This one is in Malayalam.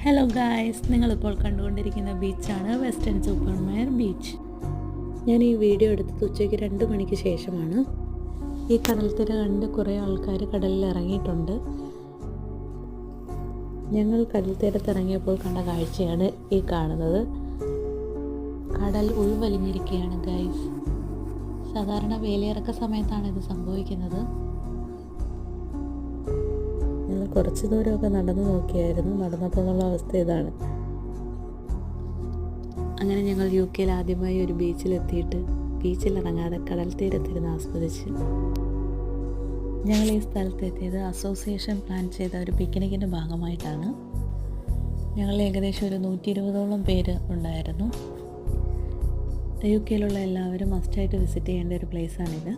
ഹലോ ഗായ്സ്, നിങ്ങളിപ്പോൾ കണ്ടുകൊണ്ടിരിക്കുന്ന ബീച്ചാണ് വെസ്റ്റേൺ സൂപ്പർമയർ ബീച്ച്. ഞാൻ ഈ വീഡിയോ എടുത്തത് ഉച്ചയ്ക്ക് 2 മണിക്ക് ശേഷമാണ്. ഈ കടൽത്തിര കണ്ട് കുറേ ആൾക്കാർ കടലിൽ ഇറങ്ങിയിട്ടുണ്ട്. ഞങ്ങൾ കടൽത്തീരത്തിറങ്ങിയപ്പോൾ കണ്ട കാഴ്ചയാണ് ഈ കാണുന്നത്. കടൽ ഉൾവലിഞ്ഞിരിക്കുകയാണ് ഗായ്സ്. സാധാരണ വേലിയിറക്ക സമയത്താണ് ഇത് സംഭവിക്കുന്നത്. ഞങ്ങൾ കുറച്ച് ദൂരമൊക്കെ നടന്നു നോക്കിയായിരുന്നു. നടന്നപ്പോൾ ഉള്ള അവസ്ഥ ഇതാണ്. അങ്ങനെ ഞങ്ങൾ UK ആദ്യമായി ഒരു ബീച്ചിലെത്തിയിട്ട് ബീച്ചിലിറങ്ങാതെ കടൽ തീരത്തിരുന്ന് ആസ്വദിച്ച്. ഞങ്ങൾ ഈ സ്ഥലത്തെത്തിയത് അസോസിയേഷൻ പ്ലാൻ ചെയ്ത ഒരു പിക്നിക്കിൻ്റെ ഭാഗമായിട്ടാണ്. ഞങ്ങൾ ഏകദേശം ഒരു 120ഓളം പേര് ഉണ്ടായിരുന്നു. UK എല്ലാവരും മസ്റ്റായിട്ട് വിസിറ്റ് ചെയ്യേണ്ട ഒരു പ്ലേസാണിത്.